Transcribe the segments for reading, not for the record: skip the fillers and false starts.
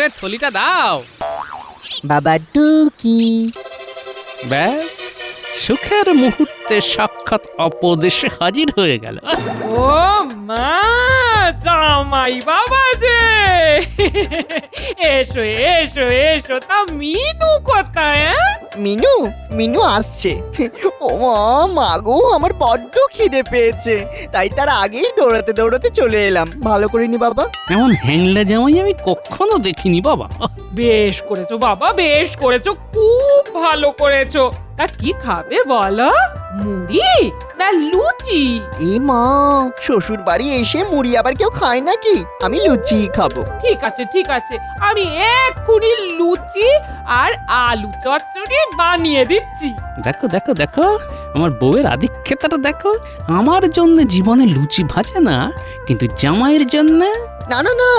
রে থলিটা দাও। বাবা টুকি। ব্যাস সুখের মুহূর্তে সাক্ষাৎ অপদেশে হাজির হয়ে গেল। ও মা, জামাই বাবা যে এসো এসো এসো। তা মিনু কোথায়? মিনু মিনু আসছে। ও মা গো, আমার বড্ড খিদে পেয়েছে, তাই তার আগেই দৌড়াতে দৌড়াতে চলে এলাম। ভালো করিনি বাবা? এমন হ্যাংলা জামাই আমি কখনো দেখিনি বাবা। বেশ করেছো বাবা, বেশ করেছো, খুব ভালো করেছো। তা কি খাবে বলো? মুড়ি না লুচি? এ মা, শ্বশুর বাড়ি এসে মুড়ি আবার কেউ খায় নাকি? আমি লুচি খাবো। ঠিক আছে ঠিক আছে, আমি এক্ষুনি লুচি আর আলু চচ্চড়ি বানিয়ে দিচ্ছি। দেখো দেখো দেখো আমার বউয়ের আধিক্যতাটা দেখো। আমার জন্য জীবনে লুচি ভাজে না, কিন্তু জামাইয়ের জন্য। না না না,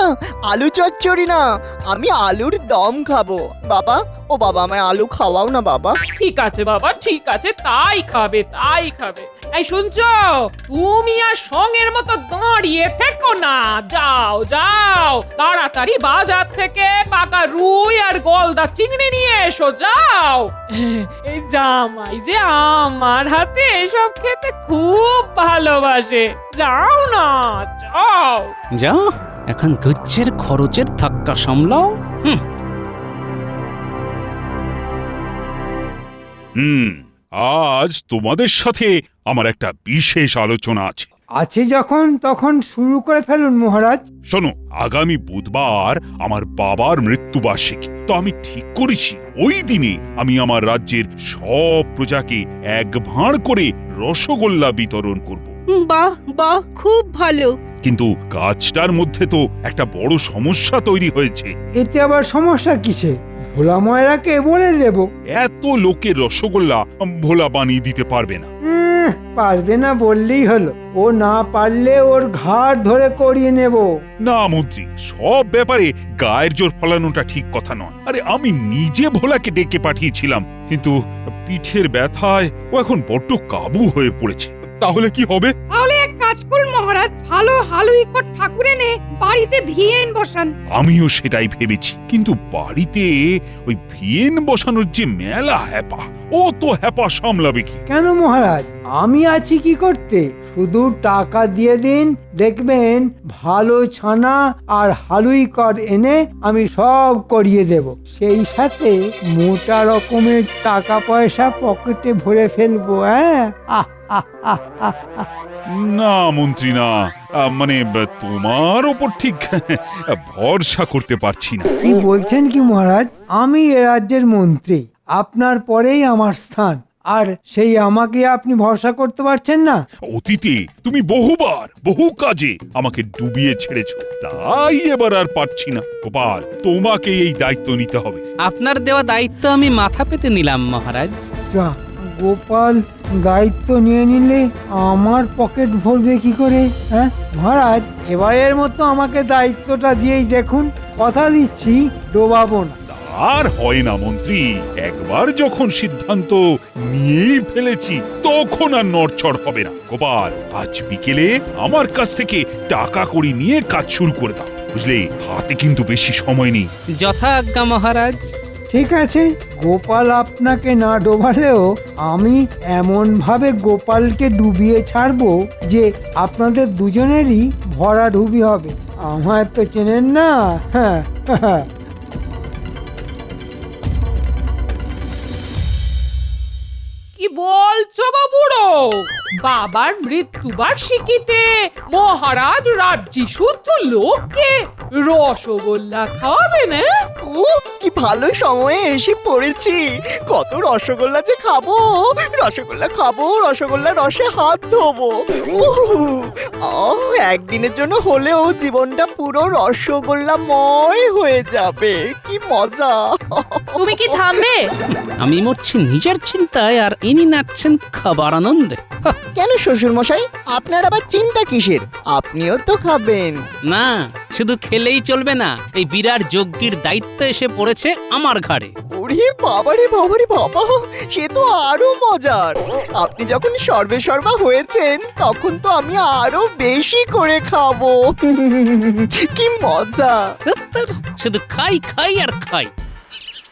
আলু চচ্চড়ি না, আমি আলুর দম খাবো। বাবা, ও বাবা, আমায় আলু খাওয়াও না বাবা। ঠিক আছে বাবা, ঠিক আছে, তাই খাবে তাই খাবে। এই শুনছো, তুমি আর সঙ্গের মতো দাঁড়িয়ে থেকো না, যাও যাও তাড়াতাড়ি বাজার থেকে পাকা রুই আর গলদা চিংড়ি নিয়ে এসো, যাও। এই জামাই যে আমার হাতে এসব খেতে খুব ভালোবাসে, যাও না, যাও। যাও এখন গুচ্ছের খরচের ধাক্কা সামলাও। আজ তোমাদের সাথে আমার একটা বিশেষ আলোচনা আছে। আছে যখন তখন শুরু করে ফেলুন মহারাজ। শোনো, আগামী বুধবার আমার বাবার মৃত্যুবার্ষিকী। তো আমি ঠিক করেছি ওই দিনে আমি আমার রাজ্যের সব প্রজাকে এক ভাঁড় করে রসগোল্লা বিতরণ করব। বাহ বাহ, খুব ভালো। কিন্তু কাজটার মধ্যে তো একটা বড় সমস্যা তৈরি হয়েছে। এতে আবার সমস্যা কিসে? ভোলা ময়রাকে বলে দেব। এত লোকের রসগোল্লা ভোলা বানিয়ে দিতে পারবে না। পারবে না বললেই হলো। ও না পারলে ওর ঘাড় ধরে করিয়ে নেব। না মন্ত্রী, সব ব্যাপারে গায়ের জোর ফলানোটা ঠিক কথা নয়। আরে আমি নিজে ভোলাকে ডেকে পাঠিয়েছিলাম, কিন্তু পিঠের ব্যথায় ও এখন বড্ড কাবু হয়ে পড়েছে। তাহলে কি হবে? তাহলে এক কাজ করুন মহারাজ, ভালো হালুইকর ঠাকুর এনে বাড়িতে ভিয়েন বসান। আমিও সেটাই ভেবেছি, কিন্তু বাড়িতে ওই ভিয়েন বসানোর যে মেলা হ্যাপা, ও তো হ্যাপা সামলাবে কি? কেন মহারাজ, আমি আছি কি করতে? শুধু টাকা দিয়ে দিন, দেখবেন ভালো ছানা আর হালুইকর এনে আমি সব করিয়ে দেব। সেই সাথে মোটা রকমের টাকা পয়সা পকেটে ভরে ফেলবো। হ্যাঁ, না মন্ত্রী না, মানে তোমার ওপর ঠিক ভরসা করতে পারছি না। কি বলছেন কি মহারাজ? আমি এ রাজ্যের মন্ত্রী, আপনার পরেই আমার স্থান, আর সেই আমাকে আপনি ভরসা করতে পারছেন না? অতীতে তুমি বহুবার বহু কাজে আমাকে ডুবিয়ে ছেড়েছো, তাই এবার আর পারছি না। গোপাল, তোমাকে এই দায়িত্ব নিতে হবে। আপনার দেওয়া দায়িত্ব আমি মাথা পেতে নিলাম মহারাজ। যা, গোপাল দায়িত্ব নিয়ে নিলে আমার পকেট ভরবে কি করে? হ্যাঁ মহারাজ, এবারের মতো আমাকে দায়িত্বটা দিয়েই দেখুন, কথা দিচ্ছি ডোবাবো না। আর হয় না মন্ত্রী, একবার যখন সিদ্ধান্ত নিয়েই ফেলেছি তখন আর নড়চড় হবে না। গোপাল, আজ বিকেলে আমার কাছ থেকে টাকা কড়ি নিয়ে কাজ শুরু করে দাও, বুঝলে? হাতে কিন্তু বেশি সময় নেই। যথা আজ্ঞা মহারাজ। ঠিক আছে, গোপাল আপনাকে না ডোবালেও আমি এমন ভাবে গোপালকে ডুবিয়ে ছাড়বো যে আপনাদের দুজনেরই ভরাডুবি হবে। আমায় তো চেনেন না। হ্যাঁ, কি বলছো গো বুড়ো? বাবার মৃত্যুবার্ষিকীতে মহারাজ রাজ্যি শুদ্ধ লোককে রসগোল্লা খাওয়াবে না? কি ভালো সময়ে এসে পড়েছি। কত রসগোল্লা যে খাবো, রসগোল্লা খাবো, রসগোল্লা রসে হাত ধোবো। একদিনের জন্য হলেও জীবনটা পুরো রসগোল্লাময় হয়ে যাবে। কি মজা! তুমি কি থামবে? আমি মরছি নিজের চিন্তায় আর ইনি নাচছেন খাবার আনন্দে। হাহ, কেন শ্বশুর মশাই, আপনার আবার চিন্তা কিসের? আপনিও তো খাবেন। না, শুধু খেলেই চলবে না, এই বিরাট যজ্ঞের দায়িত্ব এসে পড়েছে আমার ঘাড়ে। ওরে বাবারে বাবারে বাবা, সে তো আরো মজার। আপনি যখন সর্বেসর্বা হয়েছেন তখন তো আমি আরো বেশি করে খাবো। কি মজা! শুধু খাই খাই আর খাই।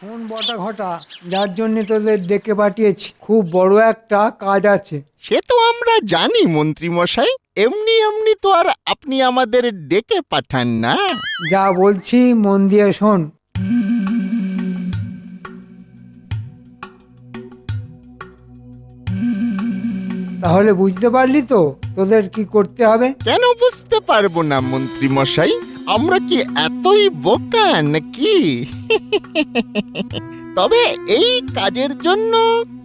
কোন বটা ঘটা, যার জন্য তোদের ডেকে পাঠিয়েছি, খুব বড় একটা কাজ আছে। সে তো আমরা জানি মন্ত্রী মশাই, এমনি এমনি তো আর আপনি আমাদের ডেকে পাঠান না। যা বলছি মন দিয়ে শোন। তাহলে বুঝতে পারলি তো তোদের কি করতে হবে? কেন বুঝতে পারবো না মন্ত্রী মশাই, আমরা কি এতই বোকা নাকি? তবে এই কাজের জন্য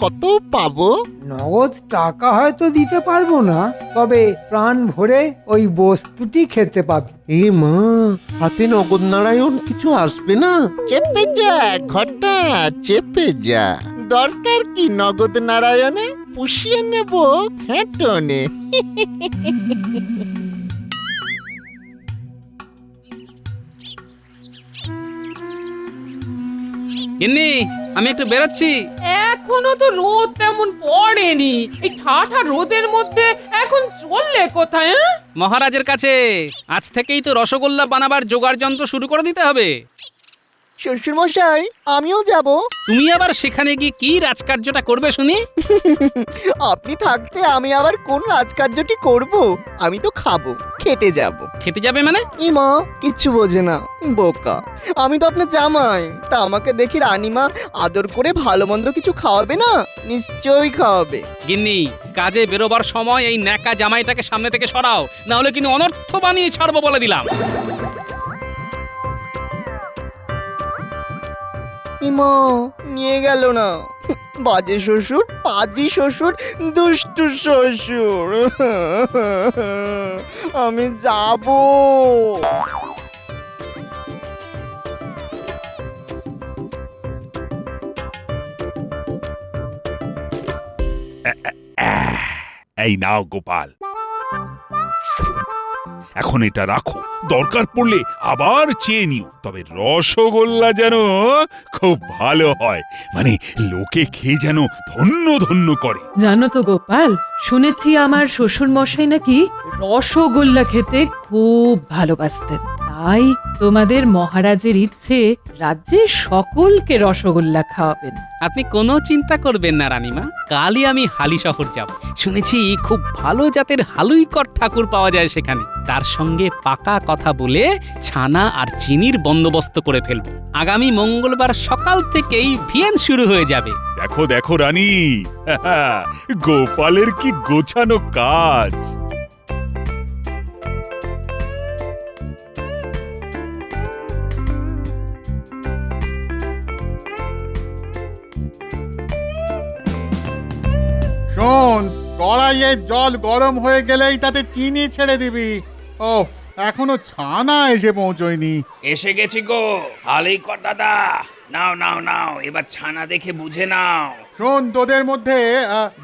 কত পাবো? নগদ টাকা হয়তো দিতে পারবো না, তবে প্রাণ ভরে ওই বস্তুটি খেতে পাবি। এ মা, হাতে নগদ নারায়ণ কিছু আসবে না? চেপে যা ঘটা, চেপে যা। দরকার কি নগদ নারায়ণে? পুষিয়ে নেব ঘেঁটনে। গিন্নি, আমি একটু বেরোচ্ছি। এখনো তো রোদ তেমন পড়েনি, এই ঠাঠা রোদের মধ্যে এখন চললে কোথায়? মহারাজের কাছে আজ থেকেই তো রসগোল্লা বানাবার জোগাড় যন্ত্র শুরু করে দিতে হবে। শ্বশুর মশাই, আমিও যাব। তুমি আবার সেখানে গিয়ে কি রাজকার্যটা করবে শুনি? আপনি থাকতে আমি আবার কোন রাজকার্যটি করব? আমি তো খাবো, খেতে যাব। খেতে যাবে মানে? ইমা কিচ্ছু বোঝে না, বোকা। আমি তো আপনার জামাই, তা আমাকে দেখি রানীমা আদর করে ভালো মন্দ কিছু খাওয়াবে না? নিশ্চয়ই খাওয়াবে। গিন্নি, কাজে বেরোবার সময় এই ন্যাকা জামাইটাকে সামনে থেকে সরাও, না হলে কিন্তু অনর্থ বানিয়ে ছাড়বো বলে দিলাম। ইমা নিয়ে গেল না। বাজে শ্বশুর, পাজি শ্বশুর, দুষ্টু শ্বশুর। আমি যাব। এই নাও গোপাল, এখন এটা রাখো, দরকার পড়লে আবার চেয়ে নিও। তবে রসগোল্লা যেন খুব ভালো হয়, মানে লোকে খেয়ে যেন ধন্য ধন্য করে। জানো তো গোপাল, শুনেছি আমার শ্বশুর মশাই নাকি রসগোল্লা খেতে খুব ভালোবাসতেন। তাই তোমাদের মহারাজের ইচ্ছে রাজ্যের সকলকে রসগোল্লা খাওয়াবেন। আপনি কোনো চিন্তা করবেন না রানীমা, কালই আমি হালি শহর যাব। শুনেছি খুব ভালো জাতের হালুইকর ঠাকুর পাওয়া যায় সেখানে। তার সঙ্গে পাকা কথা বলে ছানা আর চিনির বন্দোবস্ত করে ফেলবো। আগামী মঙ্গলবার সকাল থেকেই ভিয়েন শুরু হয়ে যাবে। দেখো দেখো রানী, গোপালের কি গোছানো কাজ। শোন, কড়াইয়ে জল গরম হয়ে গেলেই তাতে চিনি ছেড়ে দিবি। ওফ, এখনো ছানা এসে পৌঁছয়নি। এসে গেছি গো হালিকর দাদা, নাও নাও নাও, এবার ছানা দেখে বুঝে নাও। শোন, তোদের মধ্যে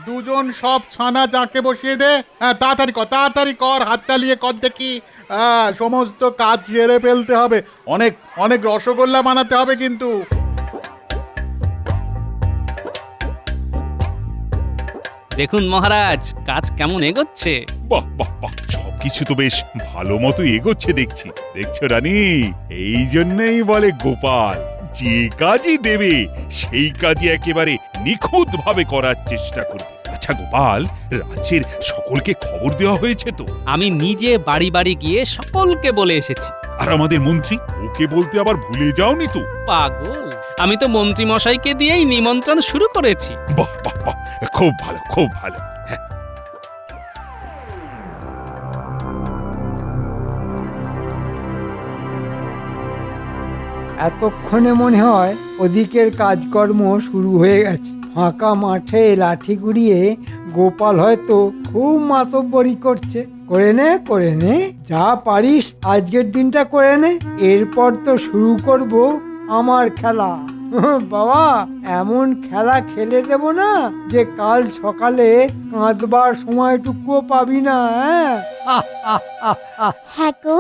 দুজন সব ছানা চাকে বসিয়ে দে। তাড়াতাড়ি কর, হাত চালিয়ে কর দেখি। সমস্ত কাজ সেরে ফেলতে হবে। অনেক অনেক রসগোল্লা বানাতে হবে কিন্তু। দেখুন মহারাজ, কাজ কেমন এগোচ্ছে। বাহ বাহ বাহ, সবকিছু তো বেশ ভালো মতো এগোচ্ছে দেখছি। দেখছো রানী, এই জন্যই বলে গোপাল যে কাজই দেবে সেই কাজই একেবারে নিখুঁত ভাবে করার চেষ্টা করবে। আচ্ছা গোপাল, রাজ্যের সকলকে খবর দেওয়া হয়েছে তো? আমি নিজে বাড়ি বাড়ি গিয়ে সকলকে বলে এসেছি। আর আমাদের মন্ত্রী, ওকে বলতে আবার ভুলে যাওনি তো? পাগল, আমি তো মন্ত্রী মশাইকে দিয়েই নিমন্ত্রণ শুরু করেছি। বাহ বাহ বাহ, খুব ভালো খুব ভালো। হ্যাঁ, এতক্ষণে মনে হয় ওদিকের কাজকর্ম শুরু হয়ে গেছে। ফাঁকা মাঠে লাঠি ঘুরিয়ে গোপাল হয়তো খুব মাতব্বরি করছে। করে নে, যা পারিস আজকের দিনটা করে নে, এরপর তো শুরু করব আমার খেলা। বাবা এমন খেলা খেলে দেব না যে কাল সকালে কাঁদবার সময়টুকুও পাবি না। হ্যাঁ গো,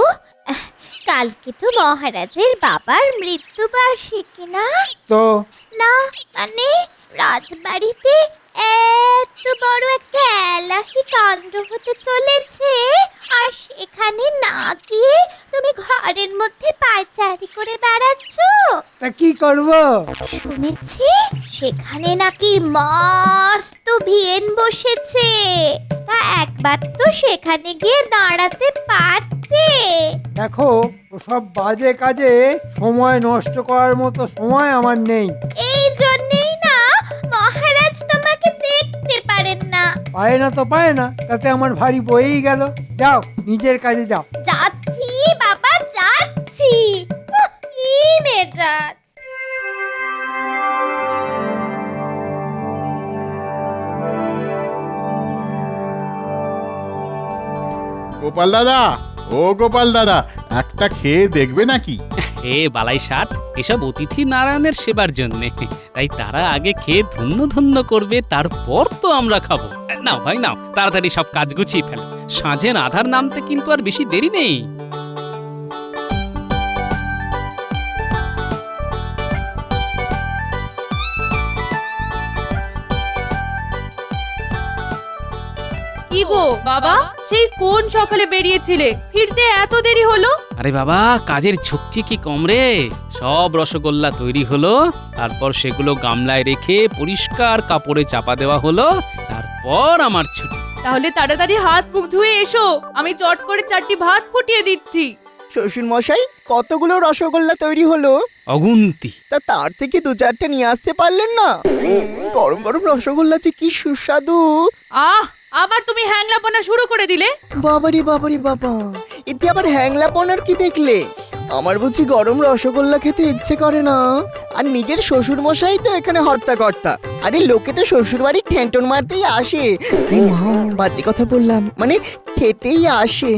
কালকে তো মহারাজের বাবার মৃত্যুবার্ষিকী না? তো না মানে রাজবাড়িতে এত বড় একটা এলাহি কাণ্ড হতে চলেছে, আর সেখানে না গিয়ে তুমি ঘরের মধ্যে পায়চারি করে বেড়াচ্ছ। তা কি করব? শুনেছি সেখানে নাকি মস্ত ভিয়েন বসেছে, তা একবার তো সেখানে গিয়ে দাঁড়াতে পারতে। দেখো ওসব বাজে কাজে সময় নষ্ট করার মতো সময় আমার নেই। এই জন্যই না মহারাজ তোমাকে দেখতে পারেন না। পারে না তো পারে না, তাতে আমার ভারী বয়েই গেল। যাও নিজের কাজে যাও। যাচ্ছি বাবা যাচ্ছি। কি মেজাজ! গোপাল দাদা, ও গোপাল দাদা, একটা খেয়ে দেখবে নাকি? হে বালাই ষাট, এসব অতিথি নারায়ণের সেবার জন্যে, তাই তারা আগে খেয়ে ধন্য ধন্য করবে, তারপর তো আমরা খাবো। নাও ভাই নাও, তাড়াতাড়ি সব কাজ গুছিয়ে ফেলো, সাঁঝের আধার নামতে কিন্তু আর বেশি দেরি নেই। কি গো বাবা, সেই কোন সকালে বেরিয়েছিলে, ফিরতে এত দেরি হলো? আরে বাবা, কাজের ঝক্কি কি কম রে? সব রসগোল্লা তৈরি হলো, তারপর সেগুলো গামলায় রেখে পরিষ্কার কাপড়ে চাপা দেওয়া হলো, তারপর আমার ছুটি। তাহলে তাড়াতাড়ি হাত মুখ ধুয়ে এসো, আমি চট করে 4টি ভাত ফুটিয়ে দিচ্ছি। শ্বশুর মশাই, কতগুলো রসগোল্লা তৈরি হলো? অগুন্তি। তা তার থেকে 2-4টে নিয়ে আসতে পারলেন না? গরম গরম রসগোল্লা যে কি সুস্বাদু! আহ, আবার তুমি হ্যাংলাপনা শুরু করে দিলে। বাবারি বাবারি বাবা, এতে আবার হ্যাংলাপনার কি দেখলে? আমার বুঝি গরম রসগোল্লা খেতে ইচ্ছে করে না? আর নিজের শ্বশুর মশাই তো এখানে হর্তাকর্তা। আরে লোকে তো শ্বশুর বাড়ি ঠেন্টন মারতেই আসে। এই মা, বাজে কথা বললাম, মানে খেতেই আসে,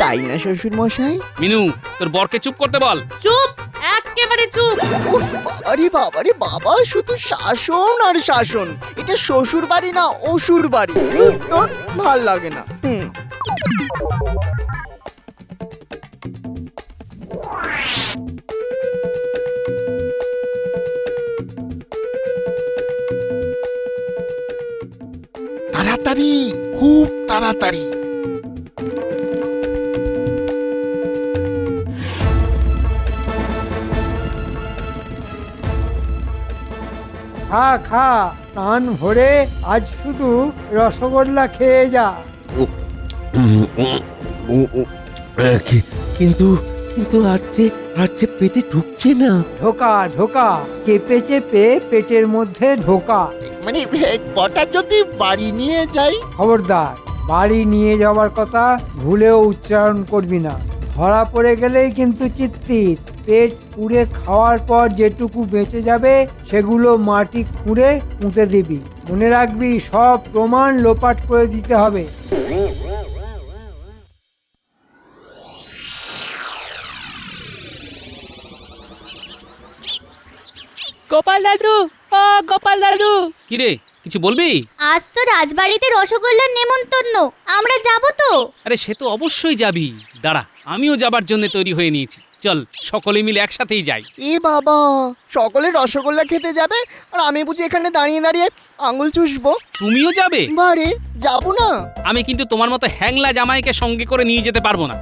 তাই না শ্বশুর মশাই? মিনু, তোর বরকে চুপ করতে বল। চুপ, একেবারে চুপ। উফ, আরে বাবারে বাবা, শুধু শাসন আর শাসন। এটা শ্বশুর বাড়ি না অসুর বাড়ি। তোর ভাল লাগে না। তাড়াতাড়ি, খুব তাড়াতাড়ি। খা খা, প্রাণ ভরে আজ শুধু রসগোল্লা খেয়ে যা। কিন্তু কিন্তু আর যে পেটে ঢুকছে না। ঢোকা ঢোকা, চেপে চেপে পেটের মধ্যে ঢোকা। মানে কটা যদি বাড়ি নিয়ে যাই? খবরদার, বাড়ি নিয়ে যাওয়ার কথা ভুলেও উচ্চারণ করবি না। ধরা পড়ে গেলেই কিন্তু চিত্তির। পেট পুড়ে খাওয়ার পর যেটুকু বেঁচে যাবে সেগুলো মাটি খুঁড়ে পুঁতে দিবি। মনে রাখবি, সব প্রমাণ লোপাট করে দিতে হবে। গোপাল দাদু, ও গোপাল দাদু। কিরে, কিছু বলবি? আজ তো রাজবাড়িতে রসগোল্লার নেমন্তন্ন, আমরা যাব তো? আরে সে তো অবশ্যই যাবি, দাঁড়া, আমিও যাবার জন্য তৈরি হয়ে নিয়েছি। চল সকলে মিলে একসাথেই যাই। এ বাবা, সকলে রসগোল্লা খেতে যাবে আর আমি বুঝি এখানে দাঁড়িয়ে দাঁড়িয়ে আঙুল চুষবো? তুমিও যাবে? বারে, যাবো না। আমি কিন্তু তোমার মতো হ্যাংলা জামাইকে সঙ্গে করে নিয়ে যেতে পারবো না।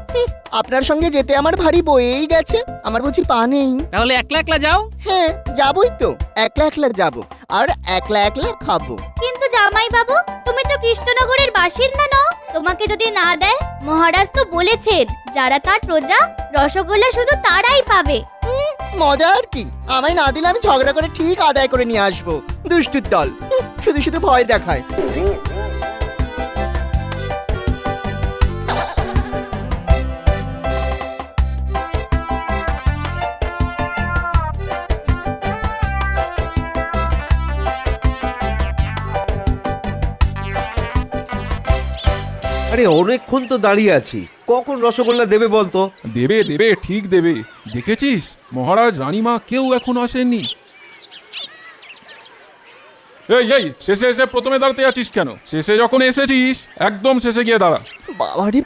আপনার সঙ্গে যেতে আমার ভারী বয়েই গেছে, আমার বুঝি পা নেই? তাহলে একলা একলা যাও। হ্যাঁ, যাবোই তো, একলা একলা যাবো আর একলা একলা খাবো। কিন্তু জামাই বাবু, তুমি তো কৃষ্ণনগরের বাসিন্দা নও, তোমাকে যদি না দেয়, মহারাজ তো বলেছেন যারা তার প্রজা, রসগোল্লা শুধু তারাই পাবে। মজা আর কি, আমায় না দিলে আমি ঝগড়া করে ঠিক আদায় করে নিয়ে আসবো। দুষ্টুর দল, শুধু শুধু ভয় দেখায়। আরে অনেকক্ষণ তো দাঁড়িয়ে আছি, কখন রসগোল্লা দেবে বলতো? দেবে দেবে, ঠিক দেবে। দেখেছিস, মহারাজ রানীমা কেউ এখন আসেননি। এই এই শেষে এসে প্রথমে দাঁড়াতে আছিস কেন? শেষে যখন এসেছিস একদম শেষে গিয়ে দাঁড়া।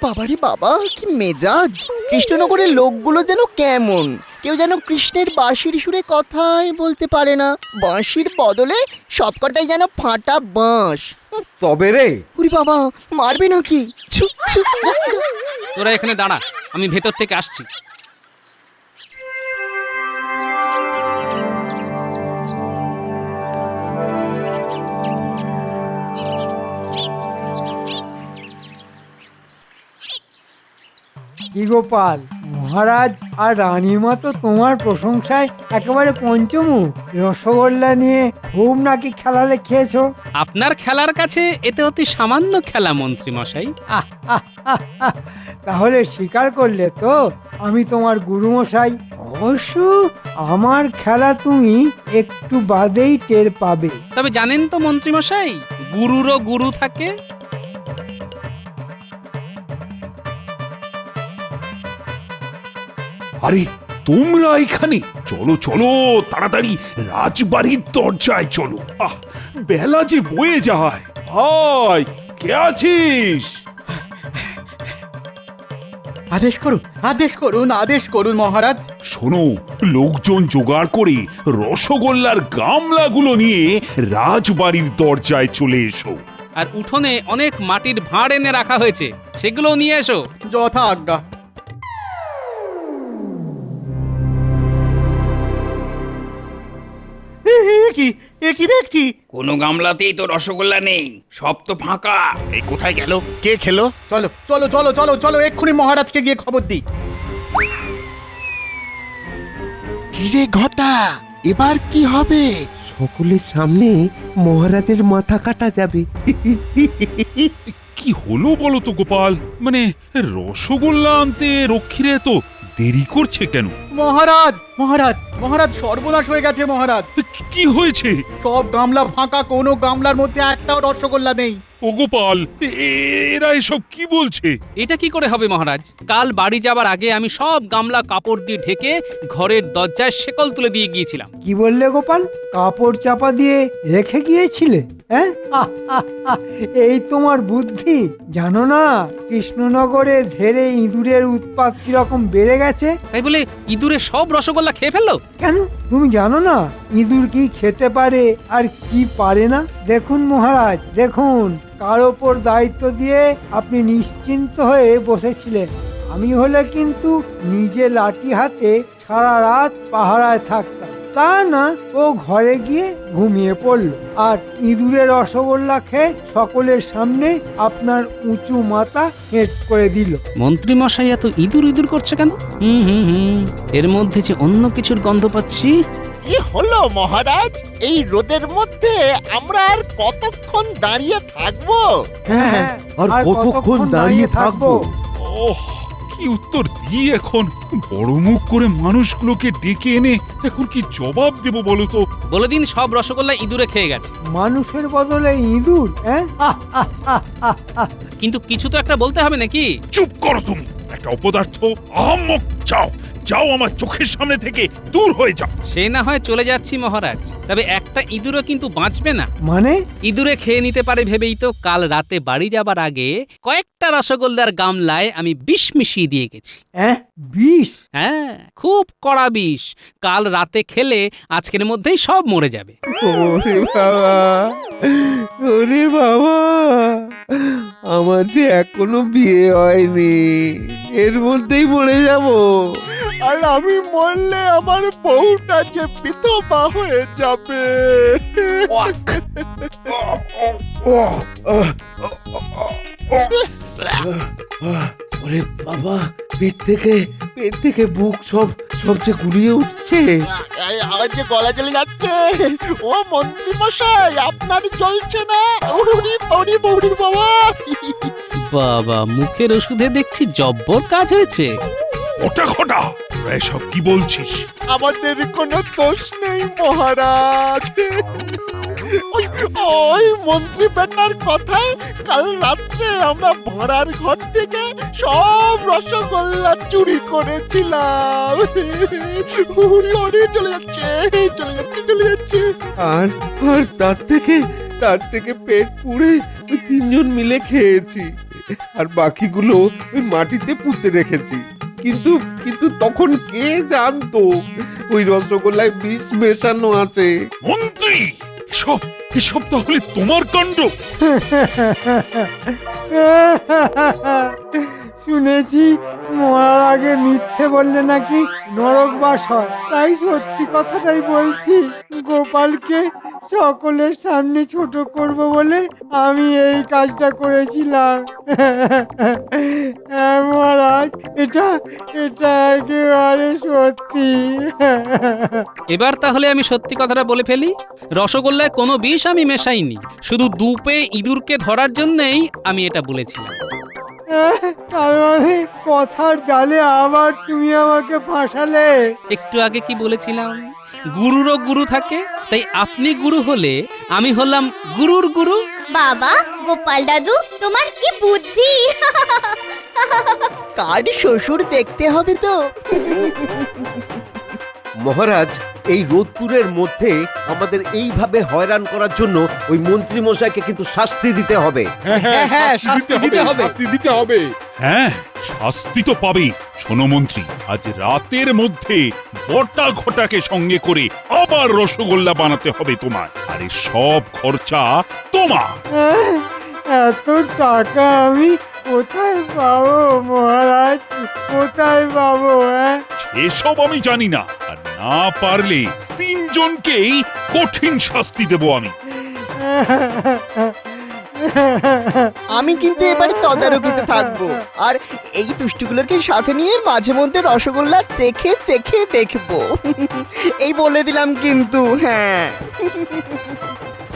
বাবারি বাবা, কি মেজাজ! কৃষ্ণনগরের লোকগুলো যেন কেমন, কেউ যেন কৃষ্ণের বাঁশির সুরে কথাই বলতে পারে না। বাঁশির বদলে সবকটাই যেন ফাটা বাঁশ। তবে রে, উরি বাবা, মারবে নাকি? ছু, ছু, যা, যা। তোরা এখানে দাঁড়া, আমি ভেতর থেকে আসছি। কি গোপাল, মহারাজ আর রানীমা তো তোমার প্রশংসায় একেবারে পঞ্চমুখ। রসগোল্লা নিয়ে খুব নাকি খেলা দেখিয়েছো। আপনার খেলার কাছে এতে অতি সামান্য খেলা মন্ত্রী মশাই। তাহলে স্বীকার করলে তো আমি তোমার গুরুমশাই। অবশ্য আমার খেলা তুমি একটু বাদেই টের পাবে। তবে জানেন তো মন্ত্রী মশাই, গুরুরও গুরু থাকে। আরে তোমরা এখানে, চলো চলো তাড়াতাড়ি রাজবাড়ির দরজায় চলো। বেলা যে বয়ে যায়। হাই, কে আছিস? আদেশ করুন মহারাজ। শোনো, লোকজন জোগাড় করে রসগোল্লার গামলাগুলো নিয়ে রাজবাড়ির দরজায় চলে এসো। আর উঠোনে অনেক মাটির ভাঁড় এনে রাখা হয়েছে, সেগুলো নিয়ে এসো। যথা আজ্ঞা। কি দেখছি? কোনো গামলাতেই তো রসগোল্লা নেই, সব তো ফাঁকা। এই কোথায় গেল? কে খেলো? চলো চলো চলো চলো চলো, এক্ষুনি মহারাজকে গিয়ে খবর দিই। কিরে ঘটা, এবার কি হবে? সকলের সামনে মহারাজের মাথা কাটা যাবে। কি হলো বলো তো গোপাল? মানে রসগোল্লা আনতে রক্ষীরা তো দেরি করছে কেন? মহারাজ মহারাজ মহারাজ, সর্বনাশ হয়ে গেছে মহারাজ। কি হয়েছে? সব গামলা ফাঁকা, কোনো গামলার মধ্যে একটাও রসগোল্লা নেই। ও গোপাল, এরা এসব কি বলছে? এটা কি করে হবে মহারাজ? কাল বাড়ি যাবার আগে আমি সব গামলা কাপড় দিয়ে ঢেকে ঘরের দরজায় শেকল তুলে দিয়ে গিয়েছিলাম। কি বললে গোপাল? কাপড় চাপা দিয়ে রেখে গিয়েছিলে? হ্যাঁ, এই তোমার বুদ্ধি। জানো না কৃষ্ণনগরে ধেরে ইঁদুরের উৎপাত কিরকম বেড়ে গেছে? তাই বলে ইঁদুরে সব রসগোল্লা খেয়ে ফেললো? কেন, তুমি জানো না ইঁদুর কি খেতে পারে আর কি পারে না? দেখুন মহারাজ, দেখুন, কার ওপর দায়িত্ব দিয়ে আপনি নিশ্চিন্ত হয়ে বসেছিলেন। আমি হলে কিন্তু নিজে লাঠি হাতে সারা রাত পাহারায় থাকতাম। তা না, ও ঘরে গিয়ে ঘুমিয়ে পড়লো আর ইঁদুরের রসগোল্লা খেয়ে সকলের সামনে আপনার উঁচু মাথা হেঁট করে দিল। মন্ত্রী মশাই এত ইঁদুর ইঁদুর করছে কেন? এর মধ্যে যে অন্য কিছুর গন্ধ পাচ্ছি। কি হলো মহারাজ? এই রোদের মধ্যে আমরা আর কতক্ষণ দাঁড়িয়ে থাকবো? হ্যাঁ, আর কতক্ষণ দাঁড়িয়ে থাকবো? ওহ, কি উত্তর দিই এখন? বড় মুখ করে মানুষগুলোকে ডেকে এনে এখন কি জবাব দেব বলো তো? বলে দিন সব রসগোল্লা ইঁদুরে খেয়ে গেছে। মানুষের বদলে ইঁদুর? হ্যাঁ, কিন্তু কিছু তো একটা বলতে হবে নাকি? চুপ করো তুমি, একটা অপদার্থ, আহাম্মক! যাও যাও, আমার চোখের সামনে থেকে দূর হয়ে যাও। সে না হয় চলে যাচ্ছি মহারাজ, তবে একটা ইঁদুরও কিন্তু বাঁচবে না। মানে? ইঁদুরে খেয়ে নিতে পারে ভেবেই তো কাল রাতে বাড়ি যাবার আগে কয়েকটা রসগোল্লার গামলায় আমি বিষ মিশিয়ে দিয়ে গেছি। বিষ? হ্যাঁ, খুব কড়া বিষ। কাল রাতে খেলে আজকের মধ্যেই সব মরে যাবে। ওরে বাবা, ওরে বাবা, আমার যে এখনো বিয়ে হয়নি, এর মধ্যেই মরে যাব। আর আমি মরলে আমার বউটা যে বিধবা হয়ে যাবে। ওরে বাবা, পেট থেকে বুক সব যে গুলিয়ে উঠছে। আমার যে গলা জ্বলে যাচ্ছে। ও মন্ত্রী মশাই, আপনার জ্বলছে না? ওরে ওরে বৌরি বাবা! বাবা, মুখের ওষুধে দেখছি জব্বর কাজ হয়েছে। ওটা খটা, তোরা এসব কি বলছিস? আমাদের কোনো দোষ নেই মহারাজ। ওই মন্ত্রী বেটার কথায় কাল রাত্রে আমরা ভাড়ার ঘর থেকে সব রসগোল্লা চুরি করেছিলাম। উড়ি উড়ি চলে যাচ্ছে, চলে যাচ্ছে, চলে যাচ্ছে। আর আর তার থেকে পেট পুড়ে ওই তিনজন মিলে খেয়েছি, আর বাকিগুলো ওই মাটিতে পুঁতে রেখেছি। কিন্তু কিন্তু তখন কে জানতো ওই রসগোল্লায় বিষ মেশানো আছে? মন্ত্রী, এসব এসব তাহলে তোমার কাণ্ড? শুনেছি মরার আগে মিথ্যে বললে নাকি নরকবাস হয়, তাই সত্যি কথাটাই বলছি। গোপালকে সকলের সামনে ছোট করব বলে আমি এই কাজটা করেছিলাম। হ্যাঁ মহারাজ, এটা এটা একেবারে সত্যি। এবার তাহলে আমি সত্যি কথাটা বলে ফেলি। রসগোল্লায় কোনো বিষ আমি মেশাইনি, শুধু দুপে ইঁদুরকে ধরার জন্যই আমি এটা বলেছিলাম। তার মানে কথার জালে আবার তুমি আমাকে ফাঁসালে। একটু আগে কি বলেছিলাম, গুরুরও গুরু থাকে, তাই আপনি গুরু হলে আমি হলাম গুরুর গুরু। বাবা গোপাল দাদু তোমার কি বুদ্ধি! কার শ্বশুর দেখতে হবে তো। মহারাজ, এই রোদ্দুরের মধ্যে আমাদের এইভাবে হয়রান করার জন্য ওই মন্ত্রী মশাইকে কিন্তু শাস্তি দিতে হবে। হ্যাঁ, শাস্তি দিতে হবে, শাস্তি দিতে হবে। হ্যাঁ, শাস্তি তো পাবেই। শোনো মন্ত্রী, আজ রাতের মধ্যে বটা ঘটাকে সঙ্গে করে আবার রসগোল্লা বানাতে হবে তোমার, আর এই সব খরচা তোমার। এত টাকা আমি কোথায় পাবো মহারাজ, কোথায় পাবো? এসব আমি জানি না, আর না পারলে তিনজনকেই কঠিন শাস্তি দেব আমি। আমি কিন্তু এবারে তদারকিতে থাকবো, আর এই দুষ্টুগুলোকে সাথে নিয়ে মাঝে মধ্যে রসগোল্লা চেখে চেখে দেখবো। এই বলে দিলাম কিন্তু। হ্যাঁ।